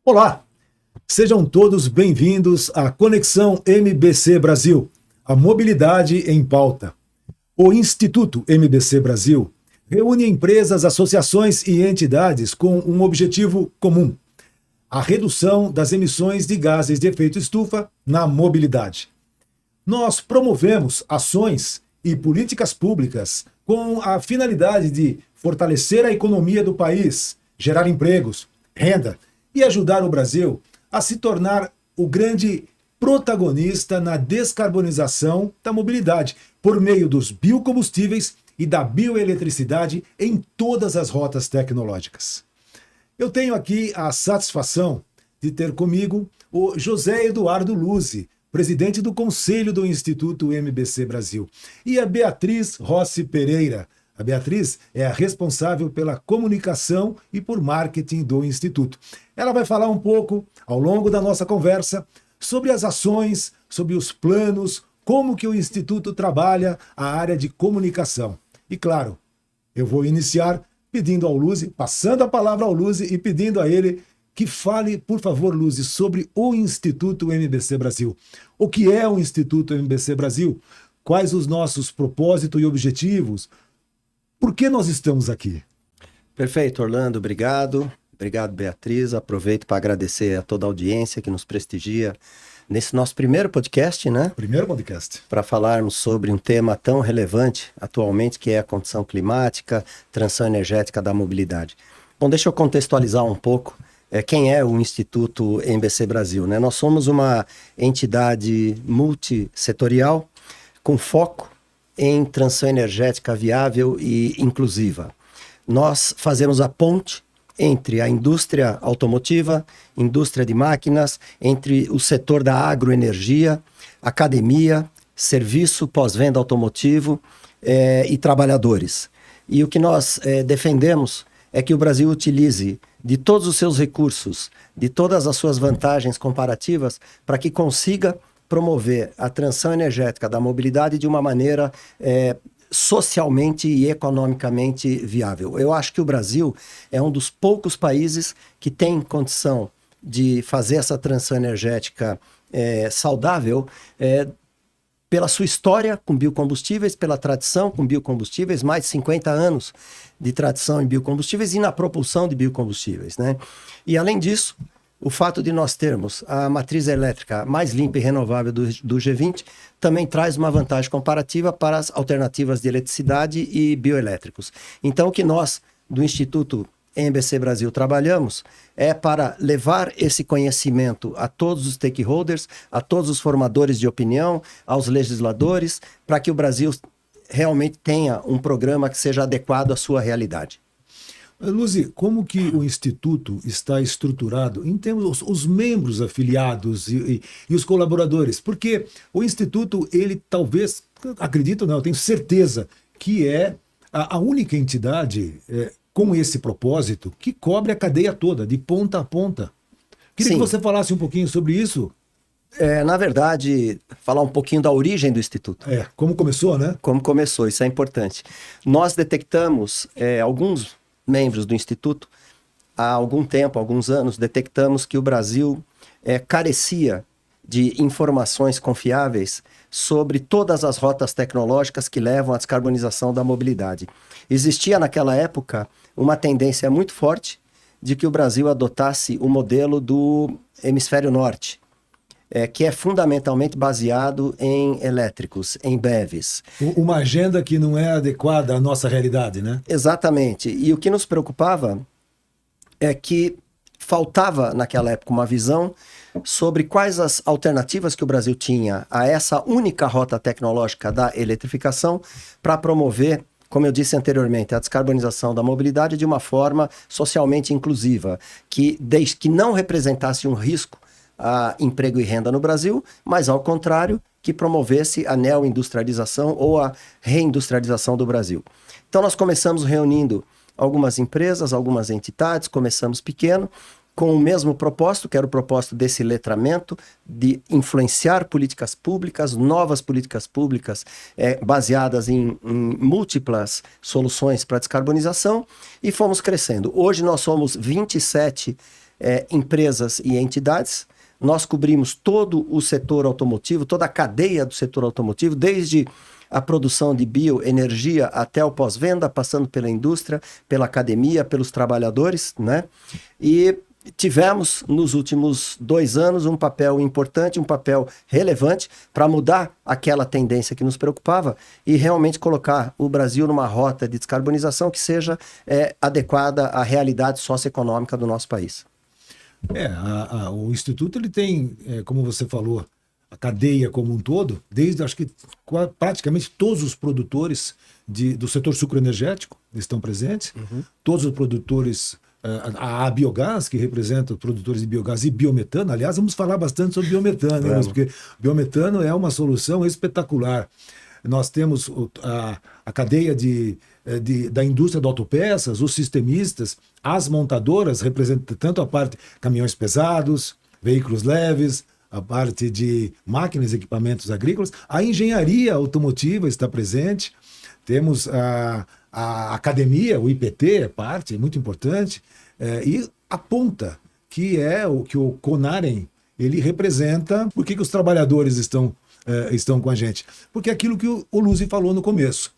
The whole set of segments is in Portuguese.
Olá, sejam todos bem-vindos à Conexão MBC Brasil, a mobilidade em pauta. O Instituto MBC Brasil reúne empresas, associações e entidades com um objetivo comum: a redução das emissões de gases de efeito estufa na mobilidade. Nós promovemos ações e políticas públicas com a finalidade de fortalecer a economia do país, gerar empregos, renda e ajudar o Brasil a se tornar o grande protagonista na descarbonização da mobilidade, por meio dos biocombustíveis e da bioeletricidade em todas as rotas tecnológicas. Eu tenho aqui a satisfação de ter comigo o José Eduardo Luzzi, presidente do Conselho do Instituto MBC Brasil, e a Beatriz Rossi Pereira. A Beatriz é a responsável pela comunicação e por marketing do Instituto. Ela vai falar um pouco, ao longo da nossa conversa, sobre as ações, sobre os planos, como que o Instituto trabalha a área de comunicação. E claro, eu vou iniciar pedindo ao Luzzi, passando a palavra ao Luzzi e pedindo a ele que fale, por favor, Luzzi, sobre o Instituto MBC Brasil. O que é o Instituto MBC Brasil? Quais os nossos propósitos e objetivos? Por que nós estamos aqui? Perfeito, Orlando, obrigado. Obrigado, Beatriz. Aproveito para agradecer a toda a audiência que nos prestigia nesse nosso primeiro podcast, né? Primeiro podcast. Para falarmos sobre um tema tão relevante atualmente, que é a condição climática, transição energética da mobilidade. Bom, deixa eu contextualizar um pouco quem é o Instituto MBC Brasil, né? Nós somos uma entidade multissetorial com foco em transição energética viável e inclusiva. Nós fazemos a ponte entre a indústria automotiva, indústria de máquinas, entre o setor da agroenergia, academia, serviço pós-venda automotivo e trabalhadores. E o que nós defendemos é que o Brasil utilize de todos os seus recursos, de todas as suas vantagens comparativas, para que consiga promover a transição energética da mobilidade de uma maneira socialmente e economicamente viável. Eu acho que o Brasil é um dos poucos países que tem condição de fazer essa transição energética saudável pela sua história com biocombustíveis, pela tradição com biocombustíveis, mais de 50 anos de tradição em biocombustíveis e na propulsão de biocombustíveis, né? E além disso, o fato de nós termos a matriz elétrica mais limpa e renovável do G20 também traz uma vantagem comparativa para as alternativas de eletricidade e bioelétricos. Então, o que nós, do Instituto MBC Brasil, trabalhamos é para levar esse conhecimento a todos os stakeholders, a todos os formadores de opinião, aos legisladores, para que o Brasil realmente tenha um programa que seja adequado à sua realidade. Luzzi, como que o Instituto está estruturado em termos os membros afiliados e os colaboradores? Porque o Instituto, ele talvez, acredito não, eu tenho certeza que é a única entidade com esse propósito que cobre a cadeia toda, de ponta a ponta. Queria que você falasse um pouquinho sobre isso. Na verdade, falar um pouquinho da origem do Instituto. Como começou, né? Como começou, isso é importante. Nós detectamos alguns membros do Instituto, há algum tempo, alguns anos, detectamos que o Brasil carecia de informações confiáveis sobre todas as rotas tecnológicas que levam à descarbonização da mobilidade. Existia naquela época uma tendência muito forte de que o Brasil adotasse o modelo do hemisfério norte, que é fundamentalmente baseado em elétricos, em BEVs. Uma agenda que não é adequada à nossa realidade, né? Exatamente. E o que nos preocupava é que faltava naquela época uma visão sobre quais as alternativas que o Brasil tinha a essa única rota tecnológica da eletrificação para promover, como eu disse anteriormente, a descarbonização da mobilidade de uma forma socialmente inclusiva, que não representasse um risco a emprego e renda no Brasil, mas ao contrário, que promovesse a neoindustrialização ou a reindustrialização do Brasil. Então nós começamos reunindo algumas empresas, algumas entidades, começamos pequeno, com o mesmo propósito, que era o propósito desse letramento, de influenciar políticas públicas, novas políticas públicas baseadas em múltiplas soluções para descarbonização, e fomos crescendo. Hoje nós somos 27 empresas e entidades. Nós cobrimos todo o setor automotivo, toda a cadeia do setor automotivo, desde a produção de bioenergia até o pós-venda, passando pela indústria, pela academia, pelos trabalhadores, né? E tivemos, nos últimos 2 anos, um papel importante, um papel relevante para mudar aquela tendência que nos preocupava e realmente colocar o Brasil numa rota de descarbonização que seja adequada à realidade socioeconômica do nosso país. O Instituto ele tem, como você falou, a cadeia como um todo, desde acho que praticamente todos os produtores do setor sucroenergético estão presentes, todos os produtores, a Biogás, que representa os produtores de biogás e biometano. Aliás, vamos falar bastante sobre biometano, porque biometano é uma solução espetacular. Nós temos a cadeia da indústria de autopeças, os sistemistas, as montadoras, representam tanto a parte de caminhões pesados, veículos leves, a parte de máquinas e equipamentos agrícolas, a engenharia automotiva está presente, temos a academia, o IPT é muito importante, e a ponta, que é o que o CONAREM, ele representa. Por que os trabalhadores estão com a gente? Porque é aquilo que o Luzi falou no começo.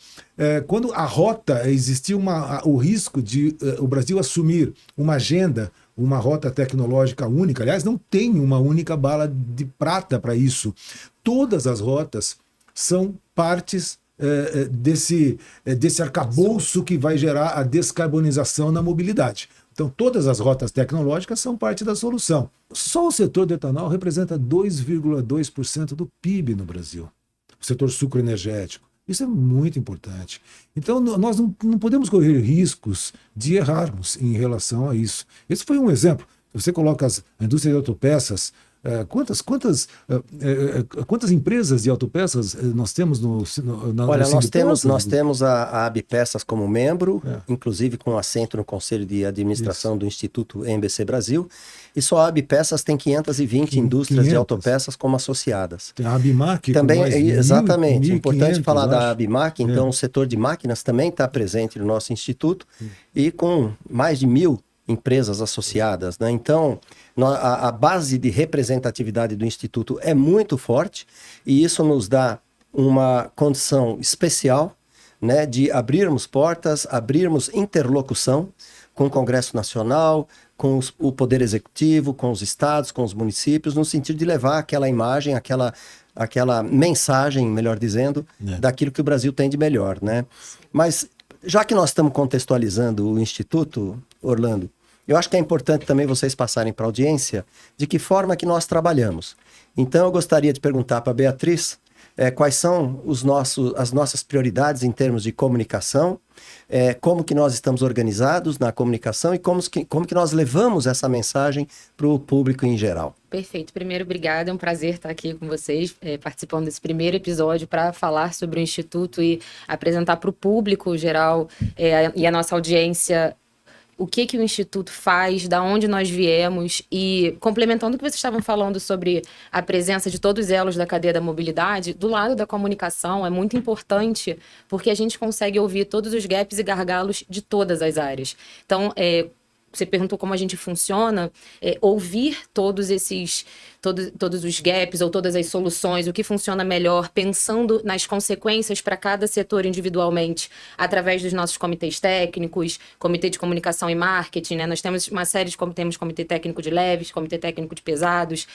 Quando a rota, existia o risco de o Brasil assumir uma agenda, uma rota tecnológica única. Aliás, não tem uma única bala de prata para isso. Todas as rotas são partes desse arcabouço que vai gerar a descarbonização na mobilidade. Então, todas as rotas tecnológicas são parte da solução. Só o setor do etanol representa 2,2% do PIB no Brasil. O setor sucroenergético. Isso é muito importante. Então, nós não podemos correr riscos de errarmos em relação a isso. Esse foi um exemplo. Você coloca a indústria de autopeças. Quantas empresas de autopeças nós temos Olha, nós temos a Abpeças como membro, inclusive com assento no Conselho de Administração do Instituto MBC Brasil, e só a Abpeças tem 520 indústrias de autopeças como associadas. Tem a Abimac também, com mais exatamente, 1.500, importante falar da Abimac, então o setor de máquinas também está presente no nosso instituto, e com mais de 1.000 empresas associadas, né? Então, a base de representatividade do Instituto é muito forte e isso nos dá uma condição especial, né, de abrirmos portas, abrirmos interlocução com o Congresso Nacional, com o Poder Executivo, com os estados, com os municípios, no sentido de levar aquela imagem, aquela mensagem, melhor dizendo, daquilo que o Brasil tem de melhor, né? Mas, já que nós estamos contextualizando o Instituto, Orlando, eu acho que é importante também vocês passarem para a audiência de que forma que nós trabalhamos. Então, eu gostaria de perguntar para a Beatriz quais são as nossas prioridades em termos de comunicação, como que nós estamos organizados na comunicação e como que nós levamos essa mensagem para o público em geral. Perfeito. Primeiro, obrigada. É um prazer estar aqui com vocês, participando desse primeiro episódio para falar sobre o Instituto e apresentar para o público geral e a nossa audiência o que o Instituto faz, da onde nós viemos e complementando o que vocês estavam falando sobre a presença de todos os elos da cadeia da mobilidade, do lado da comunicação é muito importante porque a gente consegue ouvir todos os gaps e gargalos de todas as áreas. Então, você perguntou como a gente funciona, ouvir todos os gaps ou todas as soluções, o que funciona melhor, pensando nas consequências para cada setor individualmente, através dos nossos comitês técnicos, comitê de comunicação e marketing, né? Nós temos uma série de temos comitê técnico de leves, comitê técnico de pesados,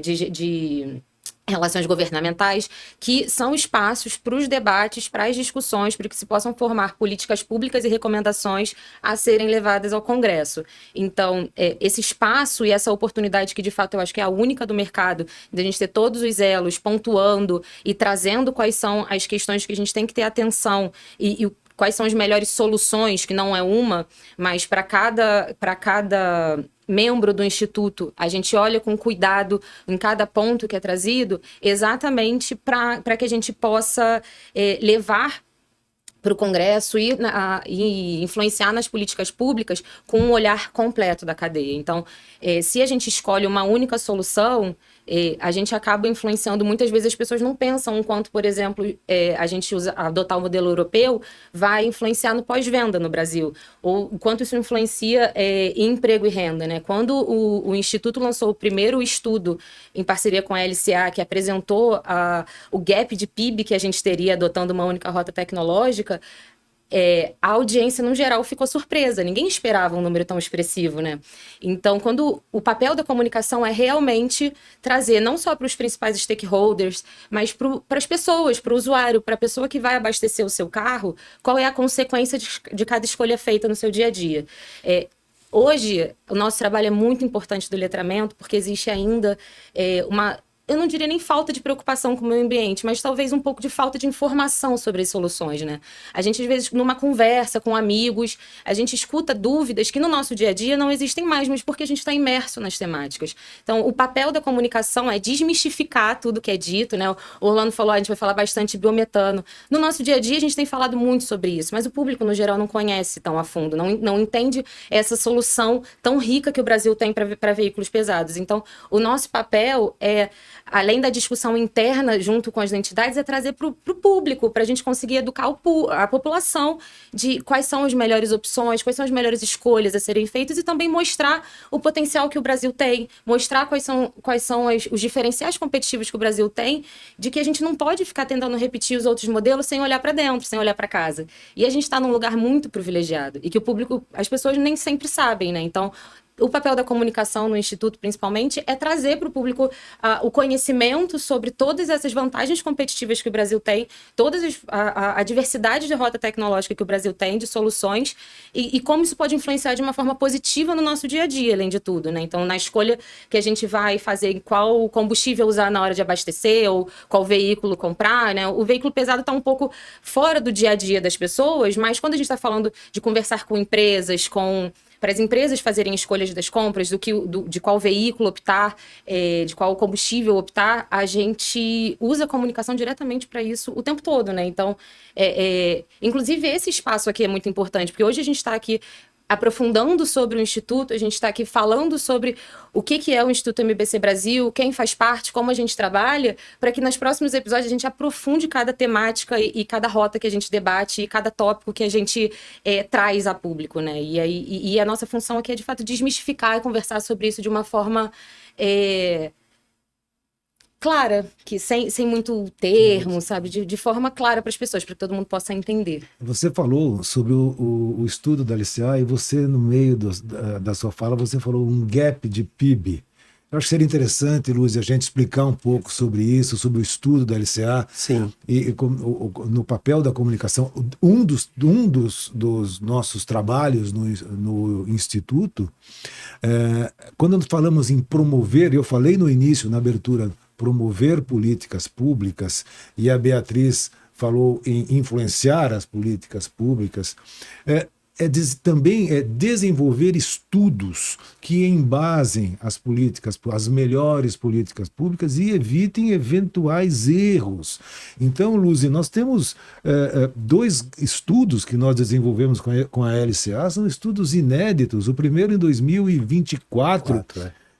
de relações governamentais, que são espaços para os debates, para as discussões, para que se possam formar políticas públicas e recomendações a serem levadas ao Congresso. Então, esse espaço e essa oportunidade que, de fato, eu acho que é a única do mercado, de a gente ter todos os elos pontuando e trazendo quais são as questões que a gente tem que ter atenção e quais são as melhores soluções, que não é uma, mas para cada membro do Instituto, a gente olha com cuidado em cada ponto que é trazido, exatamente para que a gente possa levar para o Congresso e influenciar nas políticas públicas com um olhar completo da cadeia. Então, se a gente escolhe uma única solução, a gente acaba influenciando, muitas vezes as pessoas não pensam o quanto, por exemplo, a gente adotar o modelo europeu vai influenciar no pós-venda no Brasil, ou o quanto isso influencia em emprego e renda, né? Quando o Instituto lançou o primeiro estudo em parceria com a LCA, que apresentou o gap de PIB que a gente teria adotando uma única rota tecnológica, a audiência, no geral, ficou surpresa. Ninguém esperava um número tão expressivo, né? Então, quando o papel da comunicação é realmente trazer, não só para os principais stakeholders, mas para as pessoas, para o usuário, para a pessoa que vai abastecer o seu carro, qual é a consequência de cada escolha feita no seu dia a dia. Hoje, o nosso trabalho é muito importante do letramento, porque existe ainda eu não diria nem falta de preocupação com o meio ambiente, mas talvez um pouco de falta de informação sobre as soluções, né? A gente, às vezes, numa conversa com amigos, a gente escuta dúvidas que no nosso dia a dia não existem mais, mas porque a gente está imerso nas temáticas. Então, o papel da comunicação é desmistificar tudo que é dito, né? O Orlando falou, a gente vai falar bastante de biometano. No nosso dia a dia, a gente tem falado muito sobre isso, mas o público, no geral, não conhece tão a fundo, não entende essa solução tão rica que o Brasil tem para veículos pesados. Então, o nosso papel além da discussão interna junto com as entidades, é trazer para o público, para a gente conseguir educar a população de quais são as melhores opções, quais são as melhores escolhas a serem feitas e também mostrar o potencial que o Brasil tem, mostrar quais são os diferenciais competitivos que o Brasil tem, de que a gente não pode ficar tentando repetir os outros modelos sem olhar para dentro, sem olhar para casa. E a gente está num lugar muito privilegiado e que o público, as pessoas nem sempre sabem, né? Então, o papel da comunicação no Instituto, principalmente, é trazer para o público o conhecimento sobre todas essas vantagens competitivas que o Brasil tem, a diversidade de rota tecnológica que o Brasil tem, de soluções, e como isso pode influenciar de uma forma positiva no nosso dia a dia, além de tudo, né? Então, na escolha que a gente vai fazer, qual combustível usar na hora de abastecer, ou qual veículo comprar, né? O veículo pesado está um pouco fora do dia a dia das pessoas, mas quando a gente está falando de conversar com empresas, para as empresas fazerem escolhas das compras, de qual veículo optar, de qual combustível optar, a gente usa a comunicação diretamente para isso o tempo todo, né? Então, inclusive esse espaço aqui é muito importante, porque hoje a gente está aqui aprofundando sobre o Instituto, a gente está aqui falando sobre o que é o Instituto MBC Brasil, quem faz parte, como a gente trabalha, para que nos próximos episódios a gente aprofunde cada temática e cada rota que a gente debate e cada tópico que a gente traz a público, né? E a nossa função aqui é, de fato, desmistificar e conversar sobre isso de uma forma clara, que sem muito termo, sabe? De forma clara para as pessoas, para que todo mundo possa entender. Você falou sobre o estudo da LCA e você, no meio da sua fala, você falou um gap de PIB. Eu acho que seria interessante, Luz, a gente explicar um pouco sobre isso, sobre o estudo da LCA. Sim. E no papel da comunicação. Um dos nossos trabalhos no Instituto, quando falamos em promover, eu falei no início, na abertura, promover políticas públicas, e a falou em influenciar as políticas públicas, também desenvolver estudos que embasem as melhores políticas públicas e evitem eventuais erros. Então, Luzi, nós temos 2 estudos que nós desenvolvemos com a LCA, são estudos inéditos, o primeiro em 2024,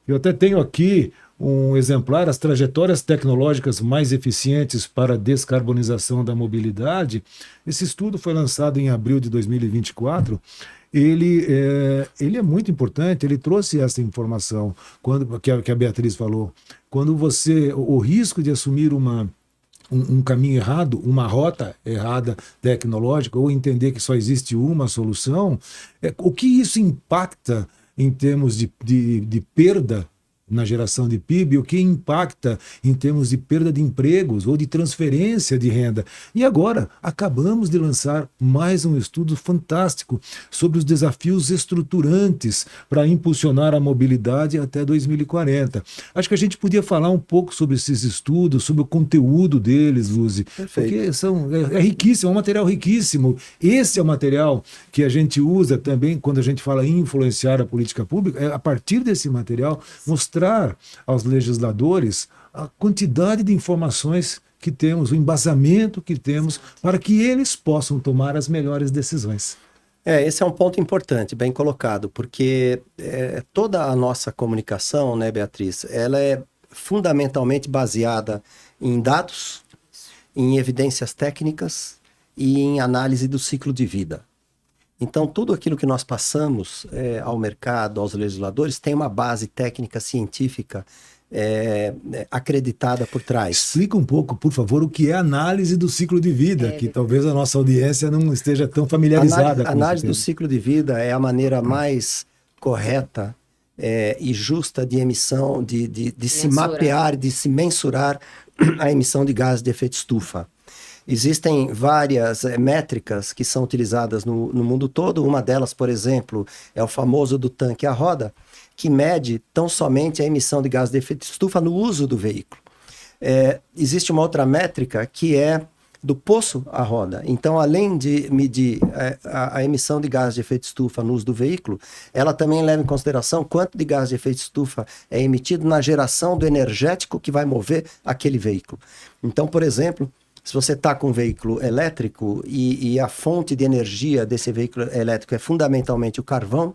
eu até tenho aqui um exemplar, as trajetórias tecnológicas mais eficientes para a descarbonização da mobilidade. Esse estudo foi lançado em abril de 2024. Ele é muito importante, ele trouxe essa informação que a Beatriz falou. Quando o risco de assumir um caminho errado, uma rota errada tecnológica, ou entender que só existe uma solução, o que isso impacta em termos de perda na geração de PIB, o que impacta em termos de perda de empregos ou de transferência de renda. E agora, acabamos de lançar mais um estudo fantástico sobre os desafios estruturantes para impulsionar a mobilidade até 2040. Acho que a gente podia falar um pouco sobre esses estudos, sobre o conteúdo deles, Luzi, porque é riquíssimo, é um material riquíssimo. Esse é o material que a gente usa também quando a gente fala em influenciar a política pública, a partir desse material, mostrar aos legisladores a quantidade de informações que temos, o embasamento que temos, para que eles possam tomar as melhores decisões. Esse é um ponto importante, bem colocado, porque toda a nossa comunicação, né, Beatriz, ela é fundamentalmente baseada em dados, em evidências técnicas e em análise do ciclo de vida. Então, tudo aquilo que nós passamos ao mercado, aos legisladores, tem uma base técnica científica acreditada por trás. Explica um pouco, por favor, o que é análise do ciclo de vida, que talvez a nossa audiência não esteja tão familiarizada com análise do ciclo de vida é a maneira mais correta e justa de emissão, de se mapear, de se mensurar a emissão de gases de efeito estufa. Existem várias métricas que são utilizadas no mundo todo. Uma delas, por exemplo, é o famoso do tanque à roda, que mede tão somente a emissão de gases de efeito estufa no uso do veículo. Existe uma outra métrica que é do poço à roda. Então, além de medir a emissão de gases de efeito estufa no uso do veículo, ela também leva em consideração quanto de gás de efeito estufa é emitido na geração do energético que vai mover aquele veículo. Então, por exemplo, se você está com um veículo elétrico e a fonte de energia desse veículo elétrico é fundamentalmente o carvão,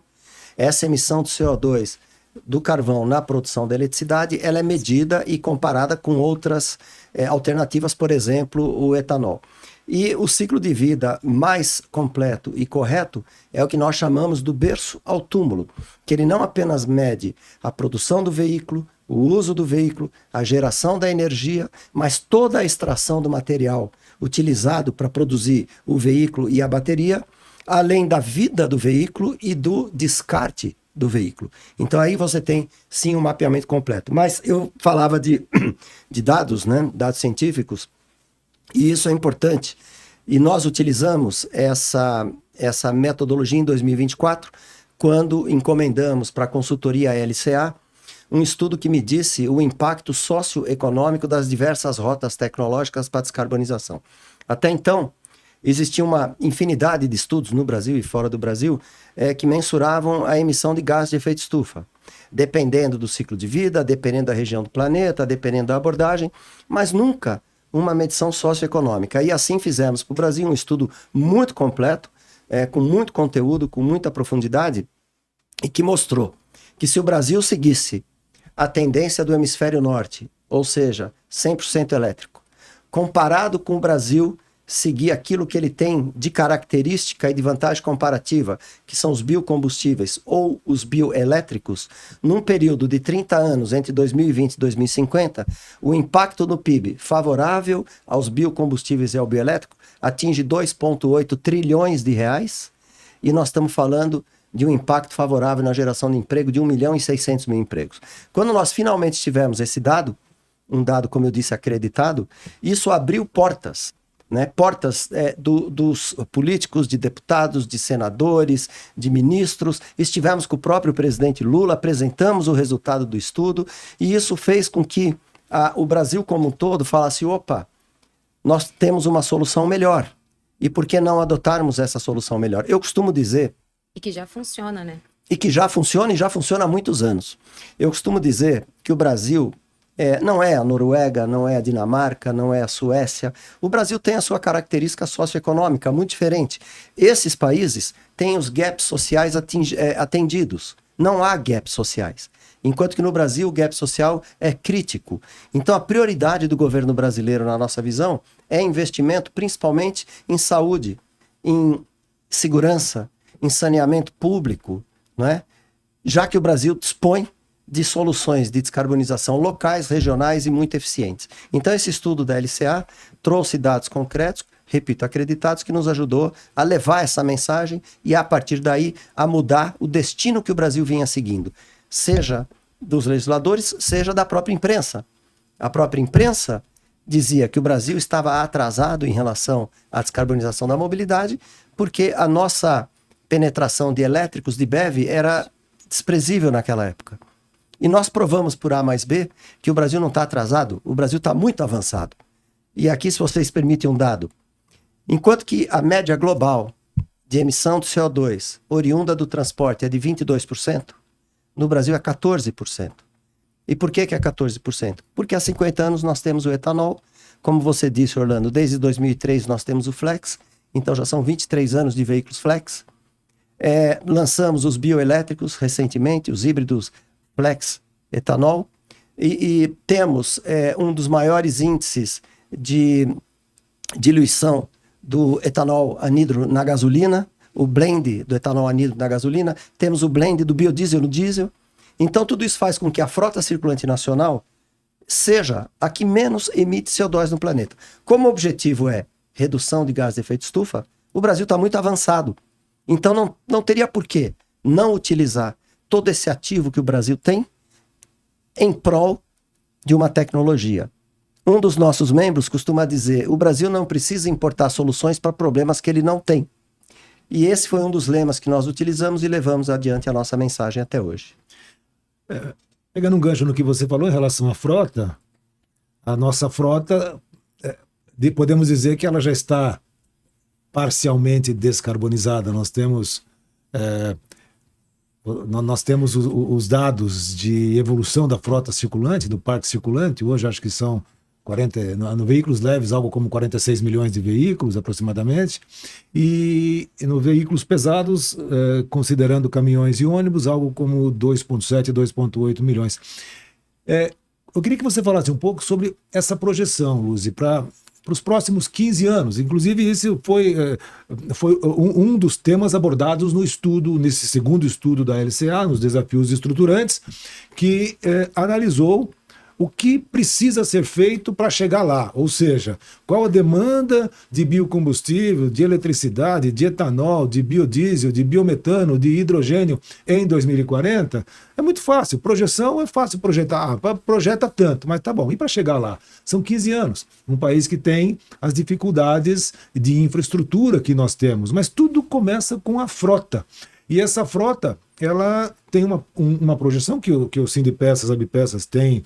essa emissão de CO2 do carvão na produção da eletricidade, ela é medida e comparada com outras alternativas, por exemplo, o etanol. E o ciclo de vida mais completo e correto é o que nós chamamos do berço ao túmulo, que ele não apenas mede a produção do veículo, o uso do veículo, a geração da energia, mas toda a extração do material utilizado para produzir o veículo e a bateria, além da vida do veículo e do descarte do veículo. Então aí você tem sim um mapeamento completo. Mas eu falava de dados, né? Dados científicos, e isso é importante. E nós utilizamos essa metodologia em 2024, quando encomendamos para a consultoria LCA um estudo que medisse o impacto socioeconômico das diversas rotas tecnológicas para a descarbonização. Até então, existia uma infinidade de estudos no Brasil e fora do Brasil que mensuravam a emissão de gás de efeito estufa, dependendo do ciclo de vida, dependendo da região do planeta, dependendo da abordagem, mas nunca uma medição socioeconômica. E assim fizemos para o Brasil um estudo muito completo, com muito conteúdo, com muita profundidade, e que mostrou que se o Brasil seguisse a tendência do hemisfério norte, ou seja, 100% elétrico, comparado com o Brasil seguir aquilo que ele tem de característica e de vantagem comparativa, que são os biocombustíveis ou os bioelétricos, num período de 30 anos, entre 2020 e 2050, o impacto no PIB favorável aos biocombustíveis e ao bioelétrico atinge 2,8 trilhões de reais, e nós estamos falando de um impacto favorável na geração de emprego de 1.600.000 empregos. Quando nós finalmente tivemos esse dado, um dado, como eu disse, acreditado, isso abriu portas, né? Portas dos políticos, de deputados, de senadores, de ministros. Estivemos com o próprio presidente Lula, apresentamos o resultado do estudo, e isso fez com que o Brasil como um todo falasse: opa, nós temos uma solução melhor, e por que não adotarmos essa solução melhor? Eu costumo dizer... E que já funciona, né? E que já funciona, e já funciona há muitos anos. Eu costumo dizer que o Brasil não é a Noruega, não é a Dinamarca, não é a Suécia. O Brasil tem a sua característica socioeconômica muito diferente. Esses países têm os gaps sociais atendidos. Não há gaps sociais. Enquanto que no Brasil o gap social é crítico. Então a prioridade do governo brasileiro, na nossa visão, é investimento principalmente em saúde, em segurança, em saneamento público, não é? Já que o Brasil dispõe de soluções de descarbonização locais, regionais e muito eficientes. Então esse estudo da LCA trouxe dados concretos, repito, acreditados, que nos ajudou a levar essa mensagem e a partir daí a mudar o destino que o Brasil vinha seguindo, seja dos legisladores, seja da própria imprensa. A própria imprensa dizia que o Brasil estava atrasado em relação à descarbonização da mobilidade, porque a nossa penetração de elétricos de BEV era desprezível naquela época. E nós provamos por A mais B que o Brasil não está atrasado, o Brasil está muito avançado. E aqui, se vocês permitem um dado, enquanto que a média global de emissão de CO2 oriunda do transporte é de 22%, no Brasil é 14%. E por que é 14%? Porque há 50 anos nós temos o etanol, como você disse, Orlando, desde 2003 nós temos o flex, então já são 23 anos de veículos flex. Lançamos os bioelétricos recentemente, os híbridos flex etanol. e temos um dos maiores índices de diluição do etanol anidro na gasolina, o blend do etanol anidro na gasolina, temos o blend do biodiesel no diesel. Então, tudo isso faz com que a frota circulante nacional seja a que menos emite CO2 no planeta. Como o objetivo é redução de gás de efeito estufa, o Brasil está muito avançado. Então, não teria por que não utilizar todo esse ativo que o Brasil tem em prol de uma tecnologia. Um dos nossos membros costuma dizer: o Brasil não precisa importar soluções para problemas que ele não tem. E esse foi um dos lemas que nós utilizamos e levamos adiante a nossa mensagem até hoje. Pegando um gancho no que você falou em relação à frota, a nossa frota, podemos dizer que ela já está parcialmente descarbonizada. Nós temos os dados de evolução da frota circulante, do parque circulante. Hoje acho que são 40, no veículos leves, algo como 46 milhões de veículos aproximadamente, e no veículos pesados, considerando caminhões e ônibus, algo como 2,7, 2,8 milhões. Eu queria que você falasse um pouco sobre essa projeção, Luzi, para os próximos 15 anos. Inclusive, esse foi um dos temas abordados no estudo, nesse segundo estudo da LCA, nos desafios estruturantes, que analisou o que precisa ser feito para chegar lá, ou seja, qual a demanda de biocombustível, de eletricidade, de etanol, de biodiesel, de biometano, de hidrogênio em 2040. É muito fácil, projeção é fácil projetar, projeta tanto, mas tá bom, e para chegar lá? São 15 anos, um país que tem as dificuldades de infraestrutura que nós temos, mas tudo começa com a frota. E essa frota, ela tem uma projeção que o Sindipeças, Abpeças tem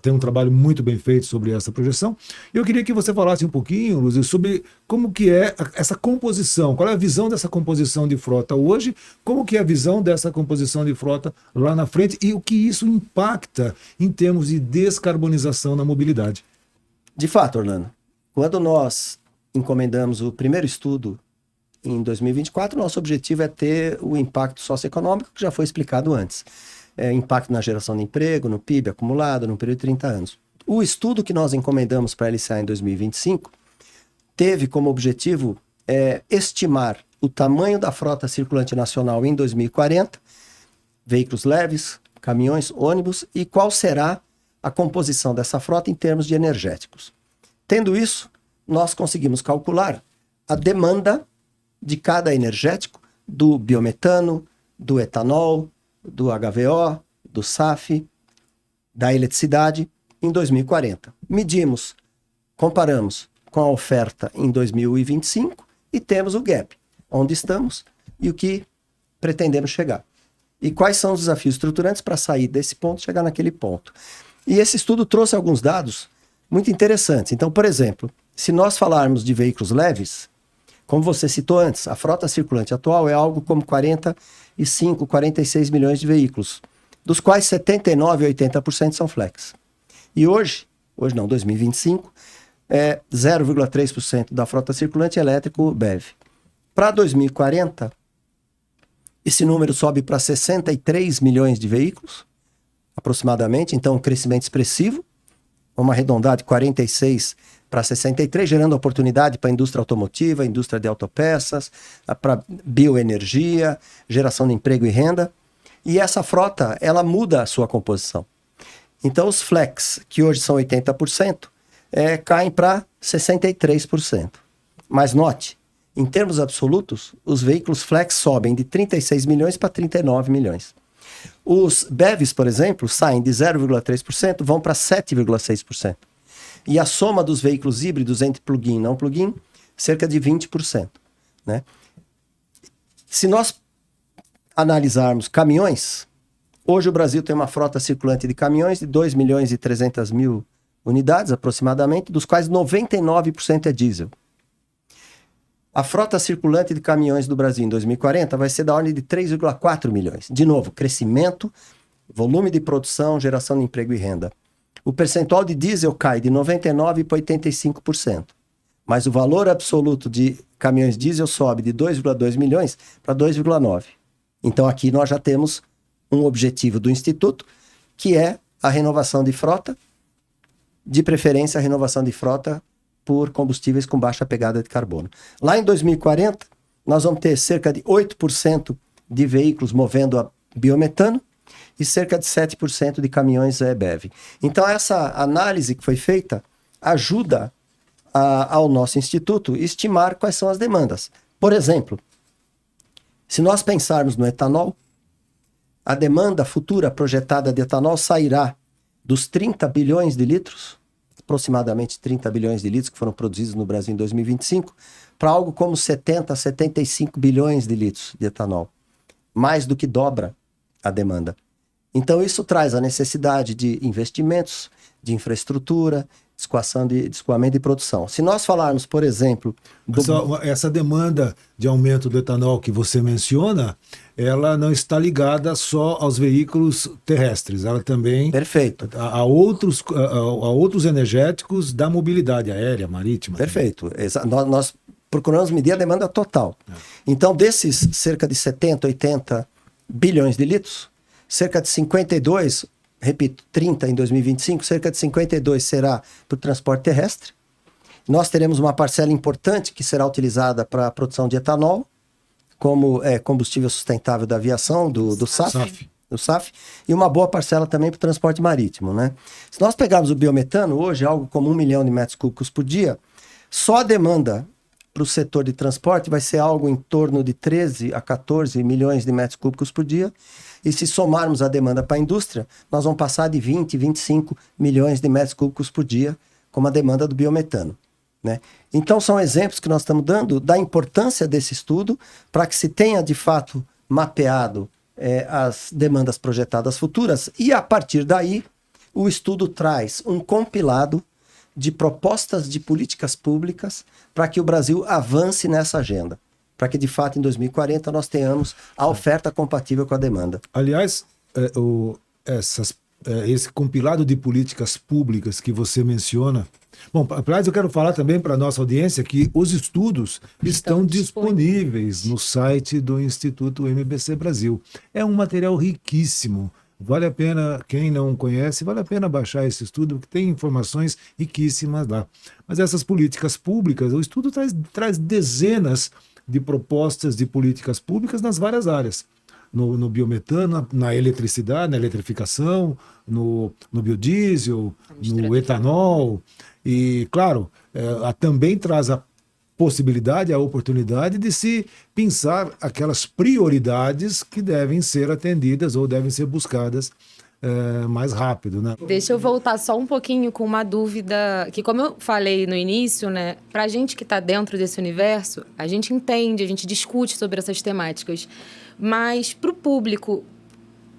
um trabalho muito bem feito sobre essa projeção. Eu queria que você falasse um pouquinho, Luzia, sobre como que é essa composição, qual é a visão dessa composição de frota hoje, como que é a visão dessa composição de frota lá na frente e o que isso impacta em termos de descarbonização na mobilidade. De fato, Orlando, quando nós encomendamos o primeiro estudo em 2024, nosso objetivo é ter o impacto socioeconômico que já foi explicado antes. Impacto na geração de emprego, no PIB acumulado, no período de 30 anos. O estudo que nós encomendamos para a LCA em 2025 teve como objetivo estimar o tamanho da frota circulante nacional em 2040, veículos leves, caminhões, ônibus, e qual será a composição dessa frota em termos de energéticos. Tendo isso, nós conseguimos calcular a demanda de cada energético, do biometano, do etanol, do HVO, do SAF, da eletricidade, em 2040. Medimos, comparamos com a oferta em 2025 e temos o gap, onde estamos e o que pretendemos chegar. E quais são os desafios estruturantes para sair desse ponto e chegar naquele ponto. E esse estudo trouxe alguns dados muito interessantes. Então, por exemplo, se nós falarmos de veículos leves, como você citou antes, a frota circulante atual é algo como 45, 46 milhões de veículos, dos quais 79% e 80% são flex. E hoje não, 2025, 0,3% da frota circulante elétrico BEV. Para 2040, esse número sobe para 63 milhões de veículos, aproximadamente, então um crescimento expressivo, vamos arredondar de 46 para 63, gerando oportunidade para a indústria automotiva, a indústria de autopeças, para bioenergia, geração de emprego e renda. E essa frota, ela muda a sua composição. Então, os flex, que hoje são 80%, caem para 63%. Mas note, em termos absolutos, os veículos flex sobem de 36 milhões para 39 milhões. Os BEVs, por exemplo, saem de 0,3%, vão para 7,6%. E a soma dos veículos híbridos entre plug-in e não plug-in, cerca de 20%. Né? Se nós analisarmos caminhões, hoje o Brasil tem uma frota circulante de caminhões de 2 milhões e 300 mil unidades, aproximadamente, dos quais 99% é diesel. A frota circulante de caminhões do Brasil em 2040 vai ser da ordem de 3,4 milhões. De novo, crescimento, volume de produção, geração de emprego e renda. O percentual de diesel cai de 99% para 85%. Mas o valor absoluto de caminhões diesel sobe de 2,2 milhões para 2,9. Então aqui nós já temos um objetivo do Instituto, que é a renovação de frota, de preferência a renovação de frota por combustíveis com baixa pegada de carbono. Lá em 2040, nós vamos ter cerca de 8% de veículos movendo a biometano e cerca de 7% de caminhões BEV. Então, essa análise que foi feita ajuda ao nosso instituto estimar quais são as demandas. Por exemplo, se nós pensarmos no etanol, a demanda futura projetada de etanol sairá dos 30 bilhões de litros, aproximadamente 30 bilhões de litros que foram produzidos no Brasil em 2025, para algo como 70 a 75 bilhões de litros de etanol. Mais do que dobra a demanda. Então isso traz a necessidade de investimentos, de infraestrutura, escoamento de produção. Se nós falarmos, por exemplo... Essa demanda de aumento do etanol que você menciona, ela não está ligada só aos veículos terrestres, ela também... Perfeito. A outros energéticos da mobilidade aérea, marítima. Perfeito. Nós procuramos medir a demanda total. Então, desses cerca de 70, 80 bilhões de litros, cerca de 52... repito, 30 em 2025, cerca de 52 será para o transporte terrestre. Nós teremos uma parcela importante que será utilizada para a produção de etanol, como combustível sustentável da aviação, do SAF, e uma boa parcela também para o transporte marítimo, né? Se nós pegarmos o biometano, hoje algo como 1 milhão de metros cúbicos por dia, só a demanda para o setor de transporte vai ser algo em torno de 13 a 14 milhões de metros cúbicos por dia. E se somarmos a demanda para a indústria, nós vamos passar de 20, 25 milhões de metros cúbicos por dia como a demanda do biometano, né? Então são exemplos que nós estamos dando da importância desse estudo para que se tenha de fato mapeado as demandas projetadas futuras e a partir daí o estudo traz um compilado de propostas de políticas públicas para que o Brasil avance nessa agenda. Para que, de fato, em 2040 nós tenhamos a oferta compatível com a demanda. Aliás, esse compilado de políticas públicas que você menciona... Bom, aliás, eu quero falar também para a nossa audiência que os estudos estão disponíveis no site do Instituto MBC Brasil. É um material riquíssimo. Vale a pena, quem não conhece, vale a pena baixar esse estudo, porque tem informações riquíssimas lá. Mas essas políticas públicas, o estudo traz dezenas de propostas de políticas públicas nas várias áreas. No biometano, na eletricidade, na eletrificação, no biodiesel, no etanol. E, claro, também traz a possibilidade, a oportunidade de se pensar aquelas prioridades que devem ser atendidas ou devem ser buscadas mais rápido, né? Deixa eu voltar só um pouquinho com uma dúvida, que como eu falei no início, né, pra gente que está dentro desse universo, a gente entende, a gente discute sobre essas temáticas, mas para o público,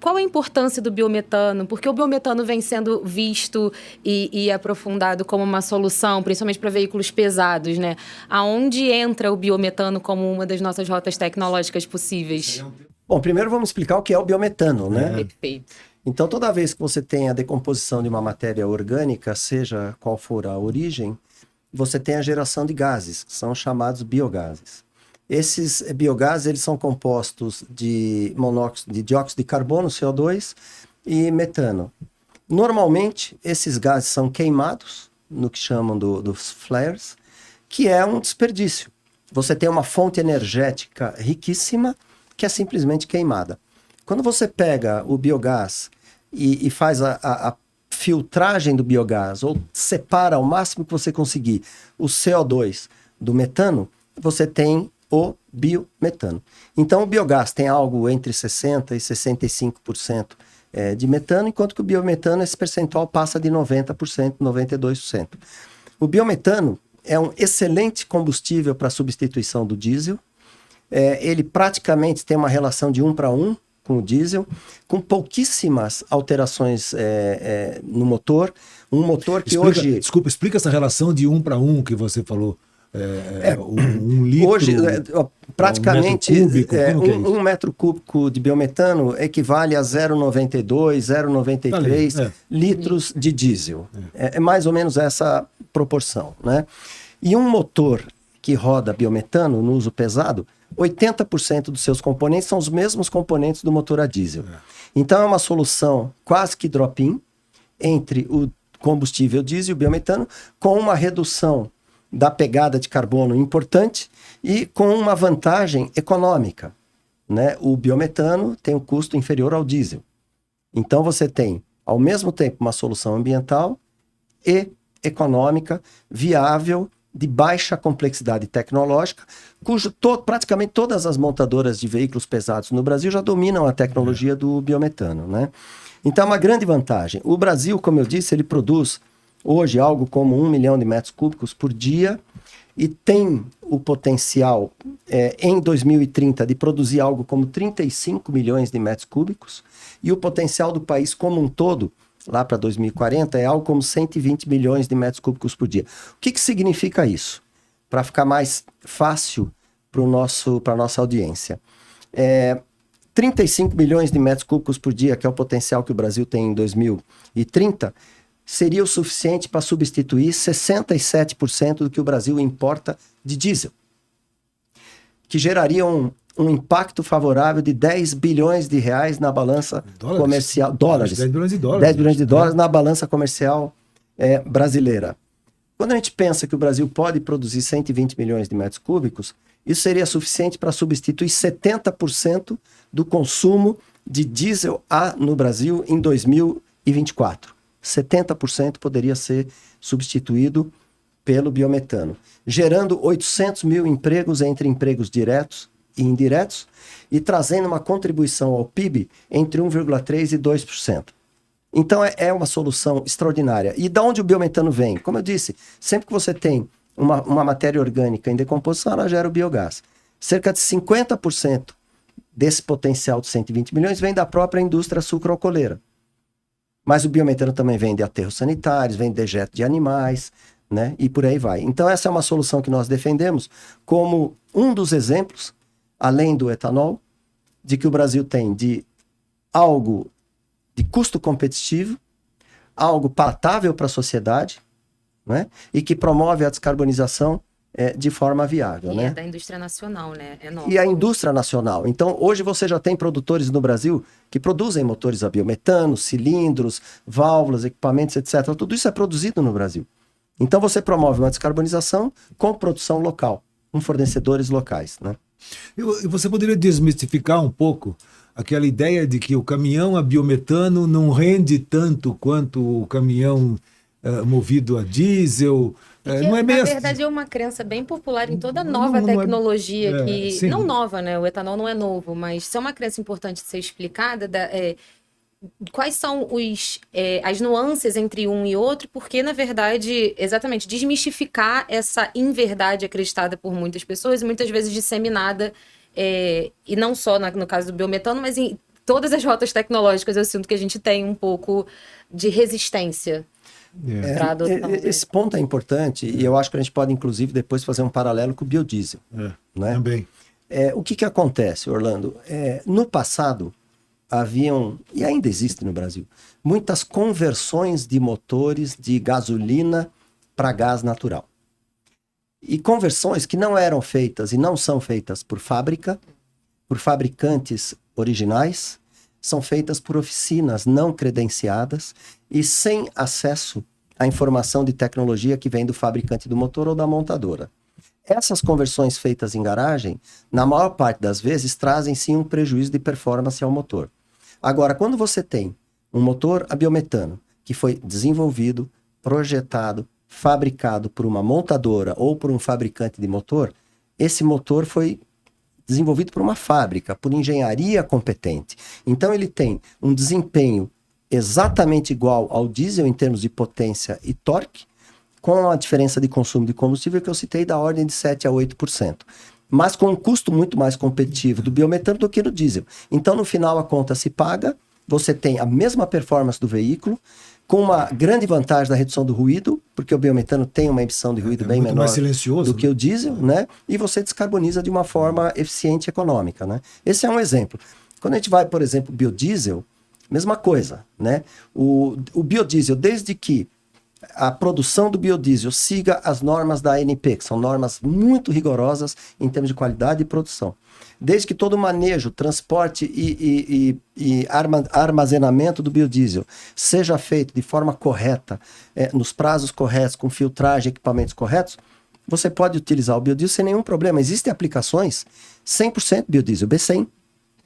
qual a importância do biometano? Porque o biometano vem sendo visto e aprofundado como uma solução, principalmente para veículos pesados, né? Aonde entra o biometano como uma das nossas rotas tecnológicas possíveis? Bom, primeiro vamos explicar o que é o biometano, né? Perfeito. Então, toda vez que você tem a decomposição de uma matéria orgânica, seja qual for a origem, você tem a geração de gases, que são chamados biogases. Esses biogases eles são compostos de dióxido de carbono, CO2, e metano. Normalmente, esses gases são queimados, no que chamam dos flares, que é um desperdício. Você tem uma fonte energética riquíssima que é simplesmente queimada. Quando você pega o biogás e faz a filtragem do biogás, ou separa ao máximo que você conseguir o CO2 do metano, você tem o biometano. Então, o biogás tem algo entre 60% e 65% de metano, enquanto que o biometano, esse percentual passa de 90%, 92%. O biometano é um excelente combustível para substituição do diesel. Ele praticamente tem uma relação de 1 para 1 com o diesel, com pouquíssimas alterações no motor. Um motor que hoje... Desculpa, explica essa relação de 1 para 1 que você falou. Um litro... Hoje, praticamente, um metro cúbico de biometano equivale a 0,92, 0,93 litros de diesel. É mais ou menos essa proporção, né? E um motor que roda biometano no uso pesado, 80% dos seus componentes são os mesmos componentes do motor a diesel. Então é uma solução quase que drop-in, entre o combustível diesel e o biometano, com uma redução da pegada de carbono importante e com uma vantagem econômica, né? O biometano tem um custo inferior ao diesel. Então você tem, ao mesmo tempo, uma solução ambiental e econômica, viável, de baixa complexidade tecnológica, cujo praticamente todas as montadoras de veículos pesados no Brasil já dominam a tecnologia do biometano, né? Então é uma grande vantagem. O Brasil, como eu disse, ele produz hoje algo como 1 milhão de metros cúbicos por dia e tem o potencial em 2030 de produzir algo como 35 milhões de metros cúbicos e o potencial do país como um todo lá para 2040 é algo como 120 milhões de metros cúbicos por dia. O que significa isso? Para ficar mais fácil para a nossa audiência. 35 milhões de metros cúbicos por dia, que é o potencial que o Brasil tem em 2030, seria o suficiente para substituir 67% do que o Brasil importa de diesel, que geraria um impacto favorável de 10 bilhões de reais na balança comercial. Dólares. 10 bilhões de dólares. 10 bilhões de dólares na balança comercial brasileira. Quando a gente pensa que o Brasil pode produzir 120 milhões de metros cúbicos, isso seria suficiente para substituir 70% do consumo de diesel A no Brasil em 2024. 70% poderia ser substituído pelo biometano, gerando 800 mil empregos entre empregos diretos e indiretos e trazendo uma contribuição ao PIB entre 1,3% e 2%. Então é uma solução extraordinária. E de onde o biometano vem? Como eu disse, sempre que você tem uma matéria orgânica em decomposição, ela gera o biogás. Cerca de 50% desse potencial de 120 milhões vem da própria indústria sucroalcooleira. Mas o biometano também vem de aterros sanitários, vem de dejeto de animais, né? E por aí vai. Então essa é uma solução que nós defendemos como um dos exemplos, além do etanol, de que o Brasil tem de algo de custo competitivo, algo palatável para a sociedade, né? E que promove a descarbonização de forma viável. E né? é da indústria nacional, né? É novo. E a indústria nacional. Então, hoje você já tem produtores no Brasil que produzem motores a biometano, cilindros, válvulas, equipamentos, etc. Tudo isso é produzido no Brasil. Então, você promove uma descarbonização com produção local, com fornecedores locais, né? E você poderia desmistificar um pouco aquela ideia de que o caminhão a biometano não rende tanto quanto o caminhão movido a diesel? Não é bem na assim. verdade, é uma crença bem popular em toda nova tecnologia que... sim. Não nova, né? O etanol não é novo, mas isso é uma crença importante de ser explicada. Quais são as nuances entre um e outro, porque, na verdade, exatamente, desmistificar essa inverdade acreditada por muitas pessoas e muitas vezes disseminada, e não só no caso do biometano, mas em todas as rotas tecnológicas eu sinto que a gente tem um pouco de resistência. Esse ponto é importante e eu acho que a gente pode, inclusive, depois fazer um paralelo com o biodiesel. Né? Também. O que acontece, Orlando? No passado, haviam, e ainda existe no Brasil, muitas conversões de motores de gasolina para gás natural. E conversões que não eram feitas e não são feitas por fábrica, por fabricantes originais, são feitas por oficinas não credenciadas e sem acesso à informação de tecnologia que vem do fabricante do motor ou da montadora. Essas conversões feitas em garagem, na maior parte das vezes, trazem sim um prejuízo de performance ao motor. Agora, quando você tem um motor a biometano que foi desenvolvido, projetado, fabricado por uma montadora ou por um fabricante de motor, esse motor foi desenvolvido por uma fábrica, por engenharia competente. Então ele tem um desempenho exatamente igual ao diesel em termos de potência e torque, com a diferença de consumo de combustível que eu citei da ordem de 7 a 8%. Mas com um custo muito mais competitivo do biometano do que do diesel. Então, no final, a conta se paga, você tem a mesma performance do veículo, com uma grande vantagem da redução do ruído, porque o biometano tem uma emissão de ruído bem menor do que o diesel, né? E você descarboniza de uma forma eficiente e econômica, né? Esse é um exemplo. Quando a gente vai, por exemplo, biodiesel, mesma coisa, né? O biodiesel, desde que a produção do biodiesel siga as normas da ANP, que são normas muito rigorosas em termos de qualidade e produção. Desde que todo o manejo, transporte e armazenamento do biodiesel seja feito de forma correta, nos prazos corretos, com filtragem e equipamentos corretos, você pode utilizar o biodiesel sem nenhum problema. Existem aplicações 100% biodiesel, B100.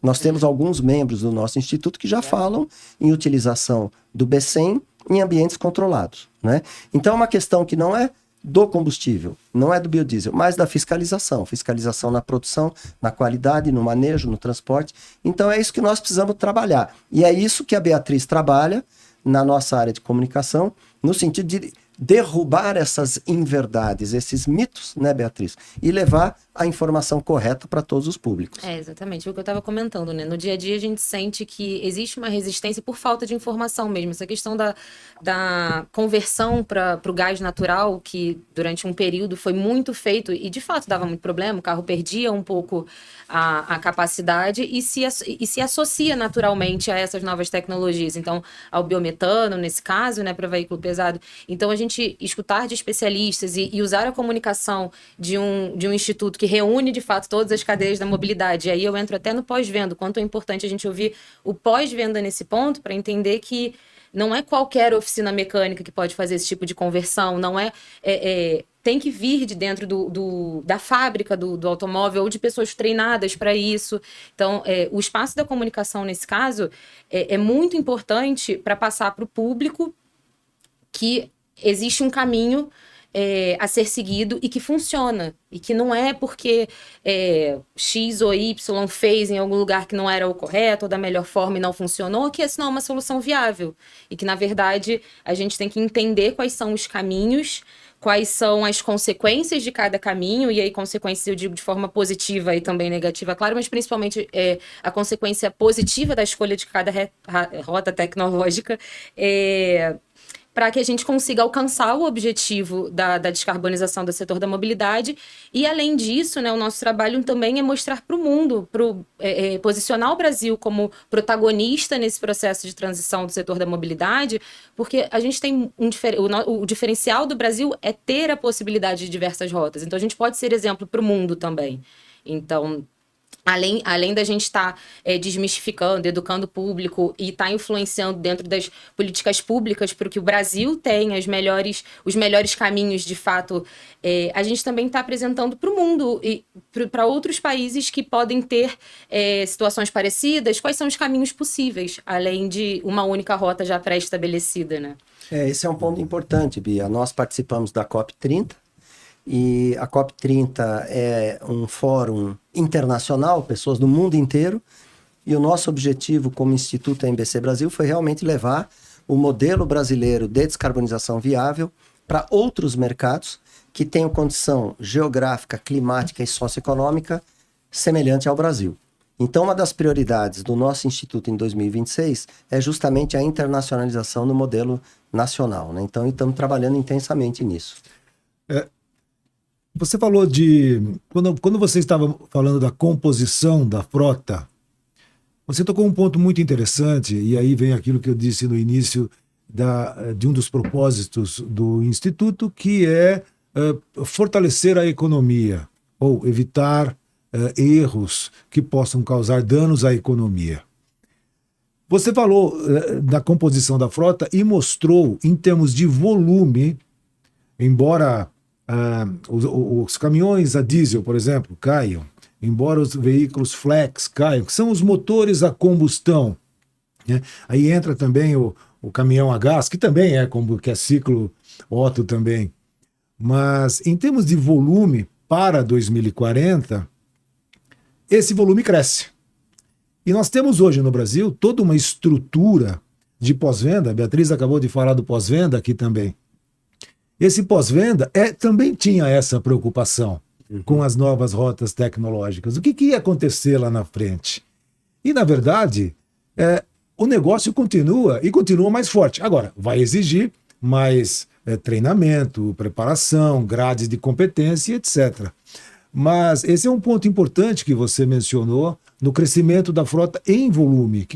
Nós temos alguns membros do nosso instituto que já falam em utilização do B100 em ambientes controlados, né? Então é uma questão que não é do combustível, não é do biodiesel, mas da fiscalização na produção, na qualidade, no manejo, no transporte. Então é isso que nós precisamos trabalhar. E é isso que a Beatriz trabalha na nossa área de comunicação, no sentido de derrubar essas inverdades, esses mitos, né, Beatriz? E levar a informação correta para todos os públicos. Exatamente, o que eu estava comentando, né? No dia a dia a gente sente que existe uma resistência por falta de informação mesmo. Essa questão da conversão para o gás natural, que durante um período foi muito feito e de fato dava muito problema, o carro perdia um pouco a capacidade e se associa naturalmente a essas novas tecnologias. Então, ao biometano, nesse caso, né, para veículo pesado. Então, a gente escutar de especialistas e usar a comunicação de um instituto que reúne, de fato, todas as cadeias da mobilidade. E aí eu entro até no pós-venda, o quanto é importante a gente ouvir o pós-venda nesse ponto para entender que não é qualquer oficina mecânica que pode fazer esse tipo de conversão, não tem que vir de dentro da fábrica do automóvel ou de pessoas treinadas para isso. Então, o espaço da comunicação, nesse caso, é muito importante para passar para o público que existe um caminho a ser seguido e que funciona. E que não é porque X ou Y fez em algum lugar que não era o correto ou da melhor forma e não funcionou, que essa não é uma solução viável. E que, na verdade, a gente tem que entender quais são os caminhos, quais são as consequências de cada caminho, e aí consequências eu digo de forma positiva e também negativa, claro, mas principalmente a consequência positiva da escolha de cada rota tecnológica, para que a gente consiga alcançar o objetivo da descarbonização do setor da mobilidade. E, além disso, né, o nosso trabalho também é mostrar para o mundo, posicionar o Brasil como protagonista nesse processo de transição do setor da mobilidade, porque a gente tem o diferencial do Brasil é ter a possibilidade de diversas rotas. Então, a gente pode ser exemplo para o mundo também. Então, além da gente estar desmistificando, educando o público e estar influenciando dentro das políticas públicas para que o Brasil tenha os melhores caminhos, de fato, a gente também está apresentando para o mundo e para outros países que podem ter situações parecidas, quais são os caminhos possíveis, além de uma única rota já pré-estabelecida, né? Esse é um ponto importante, Bia. Nós participamos da COP30, e a COP30 é um fórum internacional, pessoas do mundo inteiro, e o nosso objetivo como Instituto MBC Brasil foi realmente levar o modelo brasileiro de descarbonização viável para outros mercados que tenham condição geográfica, climática e socioeconômica semelhante ao Brasil. Então, uma das prioridades do nosso Instituto em 2026 é justamente a internacionalização do modelo nacional, né? Então, estamos trabalhando intensamente nisso. Você falou quando você estava falando da composição da frota, você tocou um ponto muito interessante, e aí vem aquilo que eu disse no início de um dos propósitos do Instituto, que é fortalecer a economia, ou evitar erros que possam causar danos à economia. Você falou da composição da frota e mostrou, em termos de volume, embora os caminhões a diesel, por exemplo, caiam, embora os veículos flex caiam, que são os motores a combustão, né? Aí entra também o caminhão a gás, que também que é ciclo Otto também. Mas em termos de volume para 2040, esse volume cresce. E nós temos hoje no Brasil toda uma estrutura de pós-venda. A Beatriz acabou de falar do pós-venda aqui também. Esse pós-venda também tinha essa preocupação com as novas rotas tecnológicas. O que ia acontecer lá na frente? E, na verdade, o negócio continua mais forte. Agora, vai exigir mais treinamento, preparação, grades de competência, etc. Mas esse é um ponto importante que você mencionou no crescimento da frota em volume.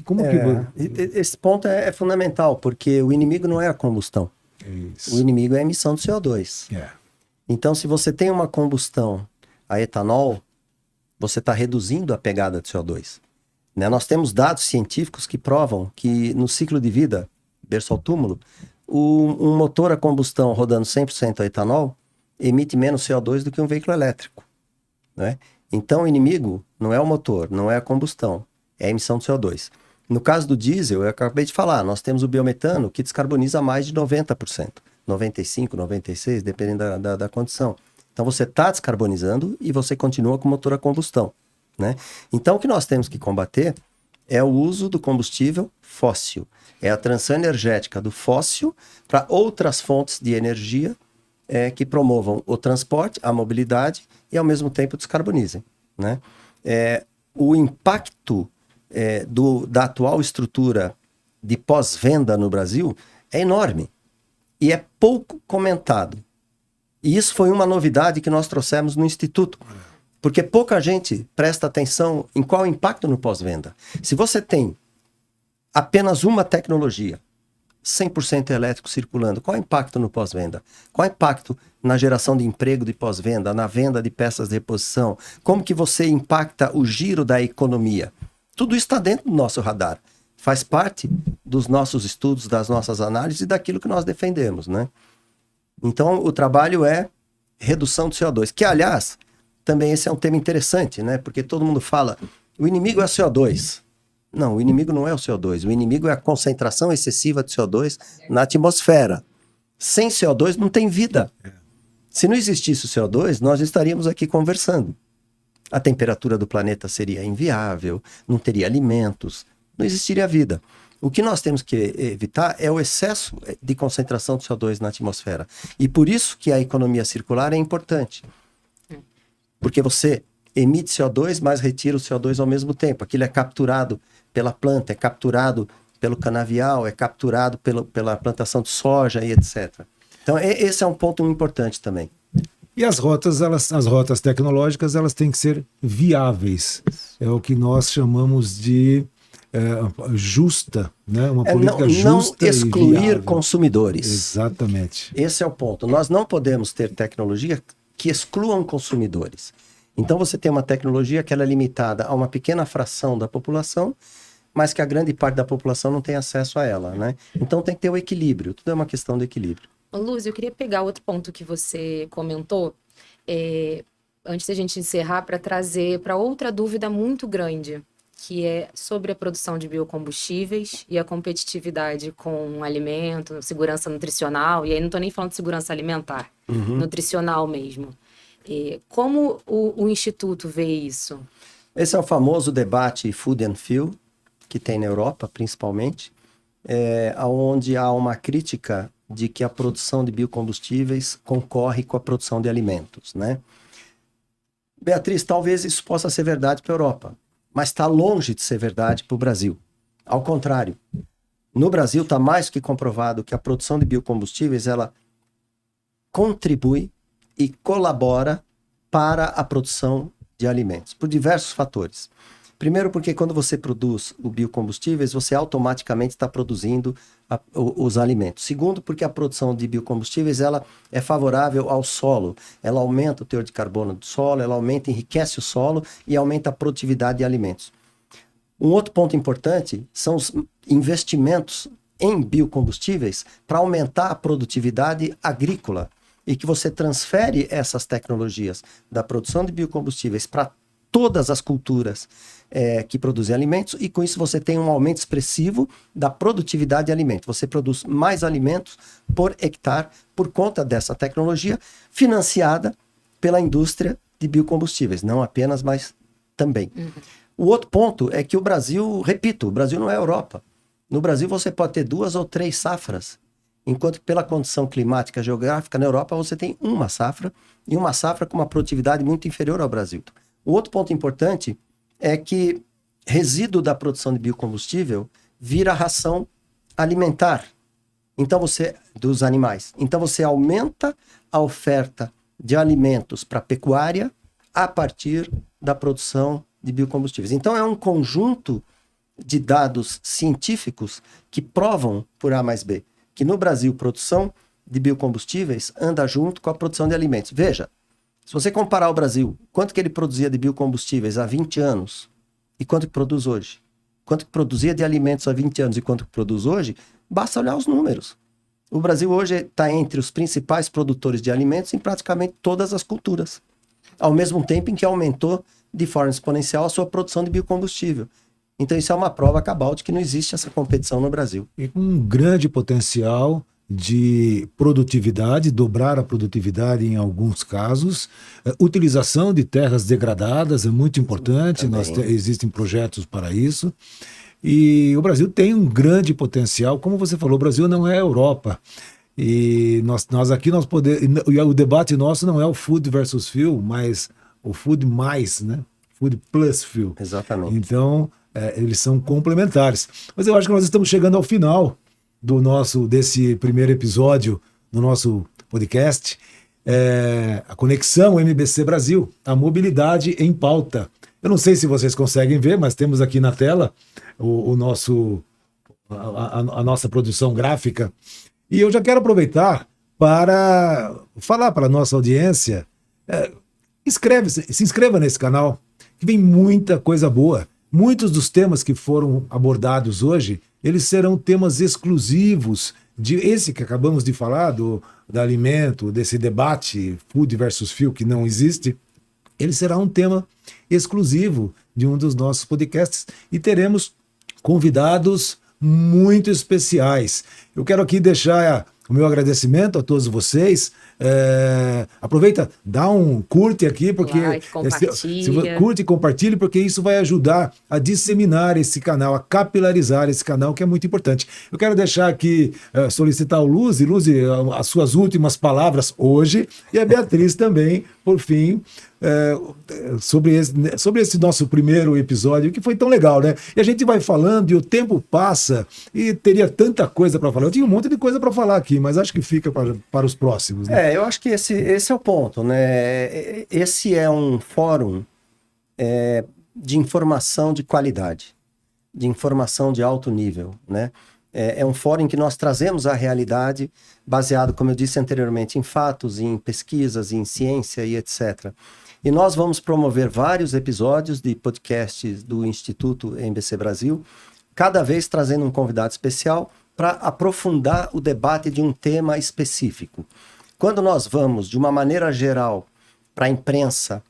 Esse ponto é fundamental, porque o inimigo não é a combustão. Isso. O inimigo é a emissão de CO2. É. Então, se você tem uma combustão a etanol, você está reduzindo a pegada de CO2. Né? Nós temos dados científicos que provam que no ciclo de vida, berço ao túmulo, um motor a combustão rodando 100% a etanol emite menos CO2 do que um veículo elétrico. Né? Então, o inimigo não é o motor, não é a combustão, é a emissão de CO2. No caso do diesel, eu acabei de falar, nós temos o biometano que descarboniza mais de 90%. 95%, 96%, dependendo da condição. Então, você está descarbonizando e você continua com o motor a combustão. Né? Então, o que nós temos que combater é o uso do combustível fóssil. É a transição energética do fóssil para outras fontes de energia que promovam o transporte, a mobilidade e, ao mesmo tempo, descarbonizem. Né? O impacto da atual estrutura de pós-venda no Brasil é enorme e é pouco comentado. E isso foi uma novidade que nós trouxemos no Instituto, porque pouca gente presta atenção em qual é o impacto no pós-venda. Se você tem apenas uma tecnologia, 100% elétrico circulando, qual é o impacto no pós-venda? Qual é o impacto na geração de emprego de pós-venda, na venda de peças de reposição? Como que você impacta o giro da economia? Tudo isso está dentro do nosso radar. Faz parte dos nossos estudos, das nossas análises e daquilo que nós defendemos, né? Então, o trabalho é redução do CO2, que, aliás, também esse é um tema interessante, né? Porque todo mundo fala, o inimigo é o CO2. Não, o inimigo não é o CO2. O inimigo é a concentração excessiva de CO2 na atmosfera. Sem CO2 não tem vida. Se não existisse o CO2, nós estaríamos aqui conversando. A temperatura do planeta seria inviável, não teria alimentos, não existiria vida. O que nós temos que evitar é o excesso de concentração de CO2 na atmosfera. E por isso que a economia circular é importante. Porque você emite CO2, mas retira o CO2 ao mesmo tempo. Aquilo é capturado pela planta, é capturado pelo canavial, é capturado pela plantação de soja e etc. Então, esse é um ponto importante também. E as rotas tecnológicas, elas têm que ser viáveis. É o que nós chamamos de justa, né? Uma política justa não excluir e viável. Consumidores. Exatamente. Esse é o ponto. Nós não podemos ter tecnologia que excluam consumidores. Então você tem uma tecnologia que ela é limitada a uma pequena fração da população, mas que a grande parte da população não tem acesso a ela, né? Então tem que ter o equilíbrio. Tudo é uma questão de equilíbrio. Luz, eu queria pegar outro ponto que você comentou, antes da gente encerrar, para trazer para outra dúvida muito grande, que é sobre a produção de biocombustíveis e a competitividade com alimento, segurança nutricional, e aí não estou nem falando de segurança alimentar, nutricional mesmo. Como o Instituto vê isso? Esse é o famoso debate Food and Fuel, que tem na Europa, principalmente, onde há uma crítica de que a produção de biocombustíveis concorre com a produção de alimentos, né? Beatriz, talvez isso possa ser verdade para a Europa, mas está longe de ser verdade para o Brasil. Ao contrário, no Brasil está mais que comprovado que a produção de biocombustíveis ela contribui e colabora para a produção de alimentos, por diversos fatores. Primeiro porque quando você produz o biocombustíveis, você automaticamente está produzindo os alimentos. Segundo, porque a produção de biocombustíveis ela é favorável ao solo. Ela aumenta o teor de carbono do solo, ela enriquece o solo e aumenta a produtividade de alimentos. Um outro ponto importante são os investimentos em biocombustíveis para aumentar a produtividade agrícola e que você transfere essas tecnologias da produção de biocombustíveis para todas as culturas que produzem alimentos e com isso você tem um aumento expressivo da produtividade de alimentos. Você produz mais alimentos por hectare por conta dessa tecnologia financiada pela indústria de biocombustíveis, não apenas, mas também. O outro ponto é que o Brasil, repito, o Brasil não é a Europa. No Brasil você pode ter 2 ou 3 safras, enquanto que pela condição climática geográfica na Europa você tem uma safra e uma safra com uma produtividade muito inferior ao Brasil. O outro ponto importante é que resíduo da produção de biocombustível vira ração alimentar dos animais. Então você aumenta a oferta de alimentos para a pecuária a partir da produção de biocombustíveis. Então é um conjunto de dados científicos que provam por A mais B que no Brasil produção de biocombustíveis anda junto com a produção de alimentos. Veja, se você comparar o Brasil, quanto que ele produzia de biocombustíveis há 20 anos e quanto que produz hoje? Quanto que produzia de alimentos há 20 anos e quanto que produz hoje? Basta olhar os números. O Brasil hoje está entre os principais produtores de alimentos em praticamente todas as culturas, ao mesmo tempo em que aumentou de forma exponencial a sua produção de biocombustível. Então isso é uma prova cabal de que não existe essa competição no Brasil. E com um grande potencial de produtividade, dobrar a produtividade em alguns casos, utilização de terras degradadas é muito importante, existem projetos para isso, e o Brasil tem um grande potencial, como você falou, o Brasil não é a Europa, e nós aqui, o debate nosso não é o food versus fuel, mas o food mais, né? Food plus fuel. Exatamente. Então, eles são complementares. Mas eu acho que nós estamos chegando ao final desse primeiro episódio do nosso podcast, a Conexão MBC Brasil, a mobilidade em pauta. Eu não sei se vocês conseguem ver, mas temos aqui na tela a nossa produção gráfica. E eu já quero aproveitar para falar para a nossa audiência, se inscreva nesse canal, que vem muita coisa boa. Muitos dos temas que foram abordados hoje, eles serão temas exclusivos esse que acabamos de falar, do alimento, desse debate food versus fuel que não existe. Ele será um tema exclusivo de um dos nossos podcasts e teremos convidados muito especiais. Eu quero aqui deixar o meu agradecimento a todos vocês. Aproveita, dá um curte aqui, porque like, compartilha. Curte e compartilhe, porque isso vai ajudar a disseminar esse canal, a capilarizar esse canal, que é muito importante. Eu quero deixar aqui, solicitar o Luzi, as suas últimas palavras hoje, e a Beatriz também, por fim, sobre esse nosso primeiro episódio, que foi tão legal, né? E a gente vai falando e o tempo passa e teria tanta coisa para falar. Eu tinha um monte de coisa para falar aqui, mas acho que fica para os próximos, né? Eu acho que esse é o ponto, né? Esse é um fórum de informação de qualidade, de informação de alto nível, né? É um fórum em que nós trazemos a realidade baseado, como eu disse anteriormente, em fatos, em pesquisas, em ciência e etc. E nós vamos promover vários episódios de podcasts do Instituto MBC Brasil, cada vez trazendo um convidado especial para aprofundar o debate de um tema específico. Quando nós vamos, de uma maneira geral, para a imprensa,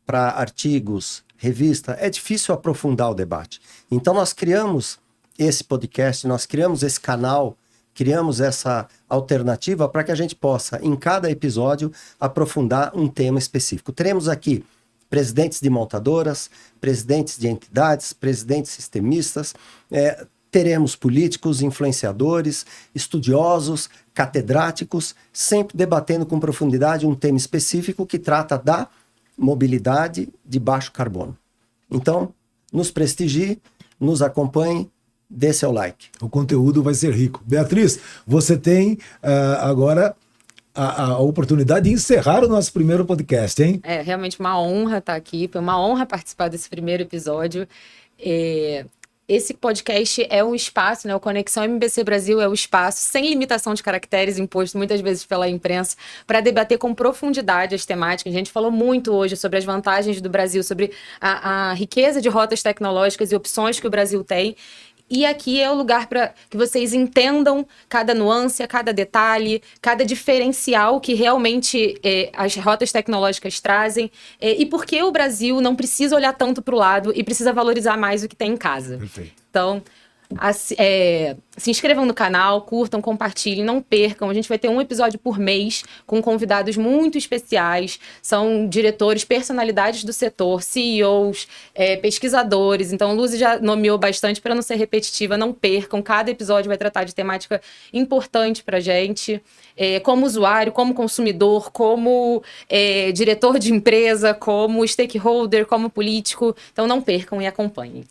para artigos, revista, é difícil aprofundar o debate. Então nós criamos esse podcast, nós criamos esse canal, criamos essa alternativa para que a gente possa, em cada episódio, aprofundar um tema específico. Teremos aqui presidentes de montadoras, presidentes de entidades, presidentes sistemistas, teremos políticos, influenciadores, estudiosos, catedráticos, sempre debatendo com profundidade um tema específico que trata da mobilidade de baixo carbono. Então, nos prestigie, nos acompanhe, dê seu like. O conteúdo vai ser rico. Beatriz, você tem agora a oportunidade de encerrar o nosso primeiro podcast, hein? É realmente uma honra estar aqui, foi uma honra participar desse primeiro episódio. Esse podcast é um espaço, né? O Conexão MBC Brasil é o espaço sem limitação de caracteres imposto muitas vezes pela imprensa para debater com profundidade as temáticas. A gente falou muito hoje sobre as vantagens do Brasil, sobre a riqueza de rotas tecnológicas e opções que o Brasil tem. E aqui é o lugar para que vocês entendam cada nuance, cada detalhe, cada diferencial que realmente as rotas tecnológicas trazem e por que o Brasil não precisa olhar tanto para o lado e precisa valorizar mais o que tem em casa. Perfeito. Então, se inscrevam no canal, curtam, compartilhem, não percam. A gente vai ter um episódio por mês com convidados muito especiais. São diretores, personalidades do setor, CEOs, pesquisadores. Então, o Luzi já nomeou bastante para não ser repetitiva. Não percam. Cada episódio vai tratar de temática importante para a gente. Como usuário, como consumidor, como diretor de empresa, como stakeholder, como político. Então, não percam e acompanhem.